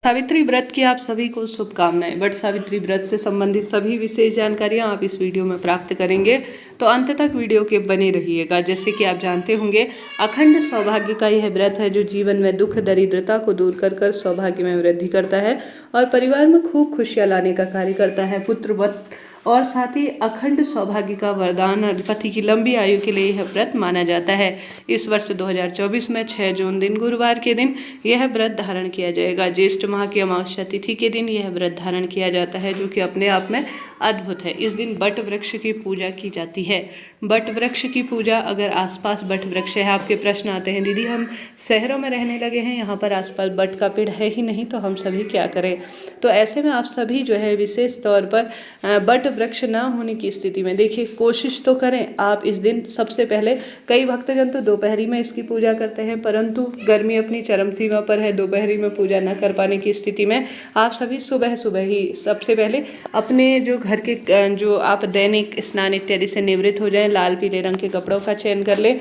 सावित्री व्रत की आप सभी को शुभकामनाएं। वट सावित्री व्रत से संबंधित सभी विशेष जानकारियां आप इस वीडियो में प्राप्त करेंगे, तो अंत तक वीडियो के बने रहिएगा। जैसे कि आप जानते होंगे, अखंड सौभाग्य का यह व्रत है जो जीवन में दुख दरिद्रता को दूर कर कर सौभाग्य में वृद्धि करता है और परिवार में खूब खुशियां लाने का कार्य करता है। पुत्रवत और साथ ही अखंड सौभाग्य का वरदान और पति की लंबी आयु के लिए यह व्रत माना जाता है। इस वर्ष 2024 में 6 जून दिन गुरुवार के दिन यह व्रत धारण किया जाएगा। ज्येष्ठ माह की अमावस्या तिथि के दिन यह व्रत धारण किया जाता है, जो कि अपने आप में अद्भुत है। इस दिन बट वृक्ष की पूजा की जाती है। बट वृक्ष की पूजा, अगर आसपास बट वृक्ष है, आपके प्रश्न आते हैं दीदी हम शहरों में रहने लगे हैं, यहाँ पर आसपास बट का पेड़ है ही नहीं, तो हम सभी क्या करें। तो ऐसे में आप सभी जो है विशेष तौर पर बट वृक्ष ना होने की स्थिति में देखिए कोशिश तो करें आप इस दिन। सबसे पहले कई भक्तजन तो दोपहरी में इसकी पूजा करते हैं, परंतु गर्मी अपनी चरम सीमा पर है, दोपहरी में पूजा न कर पाने की स्थिति में आप सभी सुबह सुबह ही सबसे पहले अपने जो घर के जो आप दैनिक स्नान इत्यादि से निवृत्त हो जाएं, लाल पीले रंग के कपड़ों का चयन कर ले।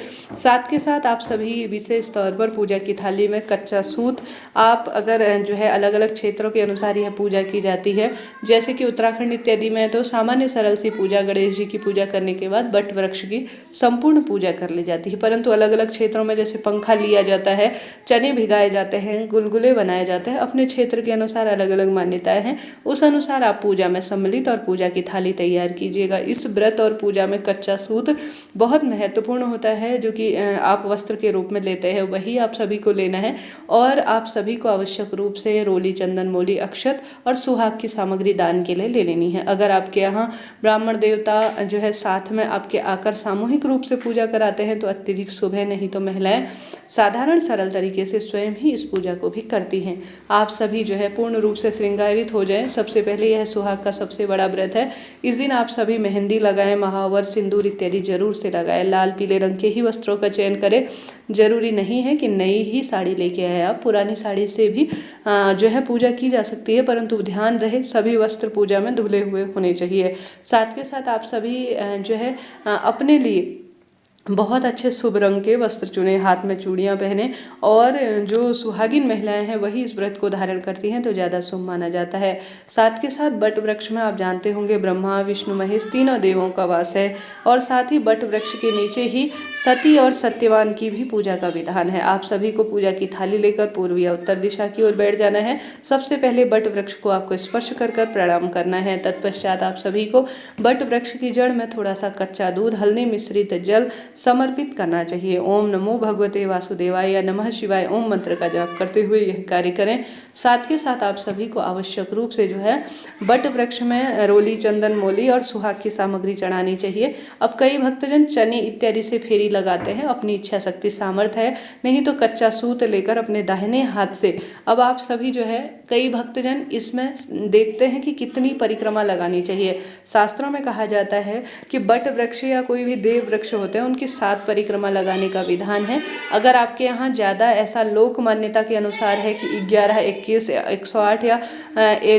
साथ के साथ आप सभी विशेष तौर पर पूजा की थाली में कच्चा सूत, आप अगर जो है अलग अलग क्षेत्रों के अनुसार यह पूजा की जाती है, जैसे कि उत्तराखंड इत्यादि में तो सामान्य सरल सी पूजा, गणेश जी की पूजा करने के बाद बट वृक्ष की संपूर्ण पूजा कर ली जाती है। परंतु अलग अलग क्षेत्रों में जैसे पंखा लिया जाता है, चने भिगाए जाते हैं, गुलगुले बनाए जाते हैं, अपने क्षेत्र के अनुसार अलग अलग मान्यताएं हैं, उस अनुसार आप पूजा में सम्मिलित और पूजा की थाली तैयार कीजिएगा। इस व्रत और पूजा में कच्चा सूत बहुत महत्वपूर्ण होता है, जो कि आप वस्त्र के रूप में लेते हैं, वही आप सभी को लेना है। और आप सभी को आवश्यक रूप से रोली, चंदन, मोली, अक्षत और सुहाग की सामग्री दान के लिए ले लेनी है। अगर आपके यहाँ ब्राह्मण देवता जो है साथ में आपके आकर सामूहिक रूप से पूजा कराते हैं तो अत्यधिक शुभ है, नहीं तो महिलाएं साधारण सरल तरीके से स्वयं ही इस पूजा को भी करती हैं। आप सभी जो है पूर्ण रूप से श्रृंगारित हो जाएं। सबसे पहले यह सुहाग का सबसे बड़ा व्रत है। इस दिन आप सभी मेहंदी लगाएं, महावर, सिंदूर इत्यादि जरूर से लगाएं। लाल पीले रंग के ही वस्त्रों का चयन करें। जरूरी नहीं है कि नई ही साड़ी लेके आए, आप पुरानी साड़ी से भी जो है पूजा की जा सकती है, परंतु ध्यान रहे सभी वस्त्र पूजा में धुले हुए होने चाहिए। साथ के साथ आप सभी जो है अपने लिए बहुत अच्छे शुभ रंग के वस्त्र चुने, हाथ में चूड़ियाँ पहने, और जो सुहागिन महिलाएं हैं वही इस व्रत को धारण करती हैं तो ज़्यादा शुभ माना जाता है। साथ के साथ बट वृक्ष में आप जानते होंगे ब्रह्मा, विष्णु, महेश तीनों देवों का वास है, और साथ ही बट वृक्ष के नीचे ही सती और सत्यवान की भी पूजा का विधान है। आप सभी को पूजा की थाली लेकर पूर्व या उत्तर दिशा की ओर बैठ जाना है। सबसे पहले बट वृक्ष को आपको स्पर्श कर कर प्रणाम करना है। तत्पश्चात आप सभी को बट वृक्ष की जड़ में थोड़ा सा कच्चा दूध, हल्दी मिश्रित जल समर्पित करना चाहिए। ओम नमो भगवते वासुदेवाय या नमः शिवाय ओम मंत्र का जाप करते हुए यह कार्य करें। साथ के साथ आप सभी को आवश्यक रूप से जो है बट वृक्ष में रोली, चंदन, मोली और सुहाग की सामग्री चढ़ानी चाहिए। अब कई भक्तजन चने इत्यादि से फेरी लगाते हैं, अपनी इच्छा शक्ति सामर्थ्य है, नहीं तो कच्चा सूत लेकर अपने दाहिने हाथ से। अब आप सभी जो है कई भक्तजन इसमें देखते हैं कि कितनी परिक्रमा लगानी चाहिए। शास्त्रों में कहा जाता है कि बट वृक्ष या कोई भी देव वृक्ष होते हैं उनकी 7 परिक्रमा लगाने का विधान है। अगर आपके यहाँ ज़्यादा ऐसा लोक मान्यता के अनुसार है कि 11, 21, 108 या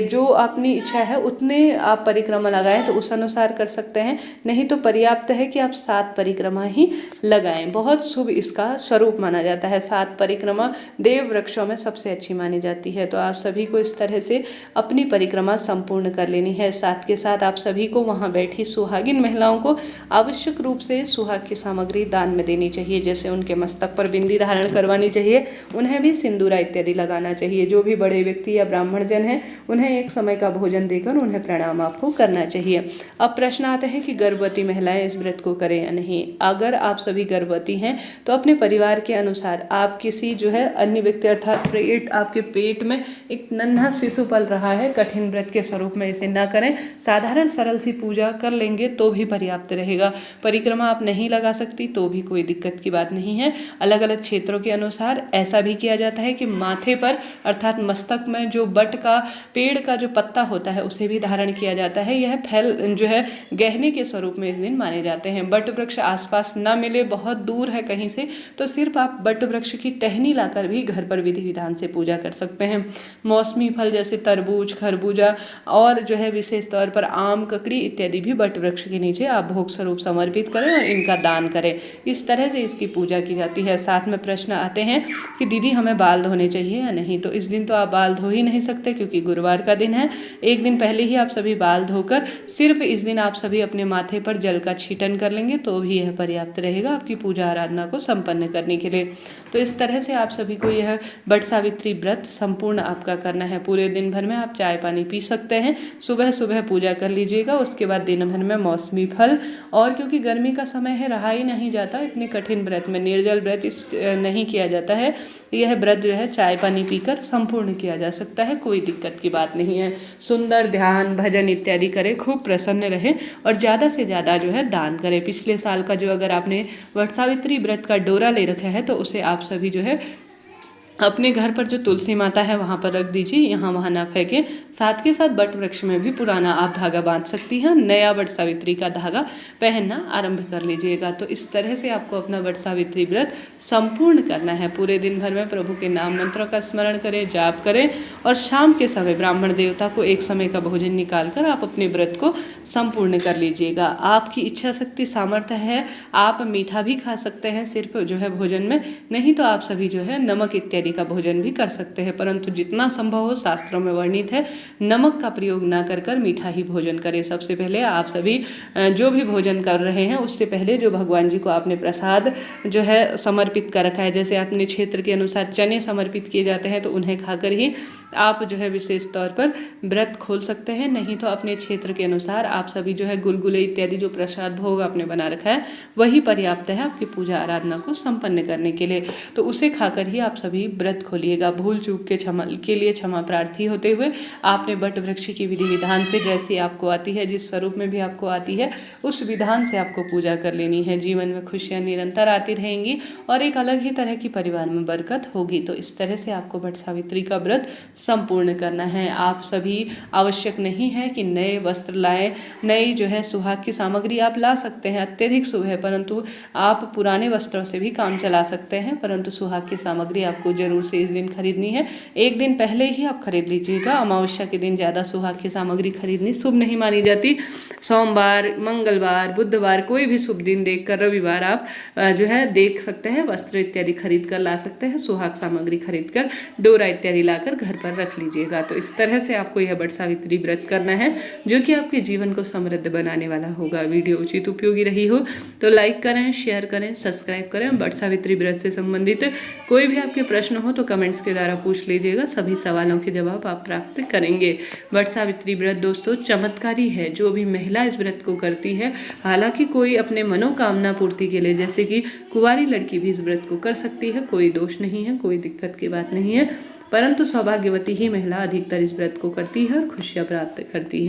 जो अपनी इच्छा है उतने आप परिक्रमा लगाएं तो उस अनुसार कर सकते हैं, नहीं तो पर्याप्त है कि आप 7 परिक्रमा ही लगाएं। बहुत शुभ इसका स्वरूप माना जाता है। 7 परिक्रमा देव वृक्षों में सबसे अच्छी मानी जाती है, तो आप सभी को इस तरह से अपनी परिक्रमा संपूर्ण कर लेनी है। साथ के साथ आप सभी को वहाँ बैठी सुहागिन महिलाओं को आवश्यक रूप से सुहाग की सामग्री दान में देनी चाहिए, जैसे उनके मस्तक पर बिंदी धारण करवानी चाहिए, उन्हें भी सिंदूरा इत्यादि लगाना चाहिए। जो भी बड़े व्यक्ति या ब्राह्मण जन हैं उन्हें एक समय का भोजन देकर उन्हें प्रणाम आपको करना चाहिए। अब प्रश्न आते हैं कि गर्भवती महिलाएं इस व्रत को करें या नहीं। अगर आप सभी गर्भवती हैं तो अपने परिवार के अनुसार आप किसी जो है अन्य व्यक्ति, अर्थात आपके पेट में एक नन्हा शिशु पल रहा है, कठिन व्रत के स्वरूप में इसे ना करें। साधारण सरल सी पूजा कर लेंगे तो भी पर्याप्त रहेगा। परिक्रमा आप नहीं लगा सकती तो भी कोई दिक्कत की बात नहीं है। अलग अलग क्षेत्रों के अनुसार ऐसा भी किया जाता है कि माथे पर अर्थात मस्तक में जो बट का पेड़ का जो पत्ता होता है उसे भी धारण किया जाता है। यह फैल जो है गहने के स्वरूप में इस दिन माने जाते हैं। बट वृक्ष आसपास न मिले, बहुत दूर है कहीं से, तो सिर्फ आप बट वृक्ष की टहनी लाकर भी घर पर विधि विधान से पूजा कर सकते हैं। मौसमी फल जैसे तरबूज, खरबूजा और जो है विशेष तौर पर आम, ककड़ी इत्यादि भी बट वृक्ष के नीचे आप भोग स्वरूप समर्पित करें और इनका दान करें। इस तरह से इसकी पूजा की जाती है। साथ में प्रश्न आते हैं कि दीदी हमें बाल धोने चाहिए या नहीं, तो इस दिन तो आप बाल धो ही नहीं सकते क्योंकि गुरुवार का दिन है। एक दिन पहले ही आप सभी बाल धोकर सिर्फ इस दिन आप सभी अपने माथे पर जल का छीटन कर लेंगे तो भी यह पर्याप्त रहेगा आपकी पूजा आराधना को संपन्न करने के लिए। तो इस तरह से आप सभी को यह वट सावित्री व्रत संपूर्ण आपका करना है। पूरे दिन भर में आप चाय पानी पी सकते हैं, सुबह सुबह पूजा कर लीजिएगा, उसके बाद दिन भर में मौसमी फल, और क्योंकि गर्मी का समय है रहा ही नहीं जाता इतने कठिन व्रत में, निर्जल व्रत नहीं किया जाता है, यह व्रत जो है चाय पानी पीकर संपूर्ण किया जा सकता है, कोई दिक्कत की बात नहीं है। सुंदर ध्यान भजन इत्यादि करें, खूब प्रसन्न रहें और ज़्यादा से ज़्यादा जो है दान करें। पिछले साल का जो अगर आपने वट सावित्री व्रत का डोरा ले रखा है तो उसे आप सभी जो है अपने घर पर जो तुलसी माता है वहाँ पर रख दीजिए, यहाँ वहाँ ना फेंकें। साथ के साथ वट वृक्ष में भी पुराना आप धागा बांध सकती हैं, नया वट सावित्री का धागा पहनना आरंभ कर लीजिएगा। तो इस तरह से आपको अपना वट सावित्री व्रत संपूर्ण करना है। पूरे दिन भर में प्रभु के नाम मंत्रों का स्मरण करें, जाप करें और शाम के समय ब्राह्मण देवता को एक समय का भोजन निकाल कर आप अपने व्रत को संपूर्ण कर लीजिएगा। आपकी इच्छा शक्ति सामर्थ्य है, आप मीठा भी खा सकते हैं सिर्फ जो है भोजन में, नहीं तो आप सभी जो है नमक इत्यादि का भोजन भी कर सकते हैं, परंतु जितना संभव हो शास्त्रों में वर्णित है नमक का प्रयोग ना कर मीठा ही भोजन करें। सबसे पहले आप सभी जो भी भोजन कर रहे हैं उससे पहले जो भगवान जी को आपने प्रसाद जो है समर्पित कर रखा है, जैसे अपने क्षेत्र के अनुसार चने समर्पित किए जाते हैं तो उन्हें खाकर ही आप जो है विशेष तौर पर व्रत खोल सकते हैं, नहीं तो अपने क्षेत्र के अनुसार आप सभी जो है गुलगुले इत्यादि जो प्रसाद भोग आपने बना रखा है वही पर्याप्त है आपकी पूजा आराधना को संपन्न करने के लिए। तो उसे खाकर ही आप सभी व्रत खोलिएगा। भूल चूक के लिए क्षमा प्रार्थी होते हुए आपने वट वृक्ष की विधि विधान से जैसी आपको आती है, जिस स्वरूप में भी आपको आती है उस विधान से आपको पूजा कर लेनी है। जीवन में खुशियाँ निरंतर आती रहेंगी और एक अलग ही तरह की परिवार में बरकत होगी। तो इस तरह से आपको वट सावित्री का व्रत संपूर्ण करना है। आप सभी आवश्यक नहीं है कि नए वस्त्र लाएं, नई जो है सुहाग की सामग्री आप ला सकते हैं अत्यधिक शुभ है, परंतु आप पुराने वस्त्रों से भी काम चला सकते हैं, परंतु सुहाग की सामग्री आपको जरूर से इस दिन खरीदनी है। एक दिन पहले ही आप खरीद लीजिएगा। अमावस्या के दिन ज़्यादा सुहाग की सामग्री खरीदनी शुभ नहीं मानी जाती। सोमवार, मंगलवार, बुधवार कोई भी शुभ दिन देखकर रविवार आप जो है देख सकते हैं, वस्त्र इत्यादि खरीद कर ला सकते हैं, सुहाग सामग्री खरीद कर डोरा इत्यादि लाकर घर पर रख लीजिएगा। तो इस तरह से आपको यह वट सावित्री व्रत करना है जो कि आपके जीवन को समृद्ध बनाने वाला होगा। वीडियो उचित उपयोगी रही हो तो लाइक करें, शेयर करें, सब्सक्राइब करें। वट सावित्री व्रत से संबंधित कोई भी आपके प्रश्न हो तो कमेंट्स के द्वारा पूछ लीजिएगा, सभी सवालों के जवाब आप प्राप्त करेंगे। वट सावित्री व्रत दोस्तों चमत्कारी है। जो भी महिला इस व्रत को करती है, हालांकि कोई अपने मनोकामना पूर्ति के लिए जैसे कि कुंवारी लड़की भी इस व्रत को कर सकती है, कोई दोष नहीं है, कोई दिक्कत की बात नहीं है, परंतु सौभाग्यवती ही महिला अधिकतर इस व्रत को करती है और खुशियाँ प्राप्त करती है।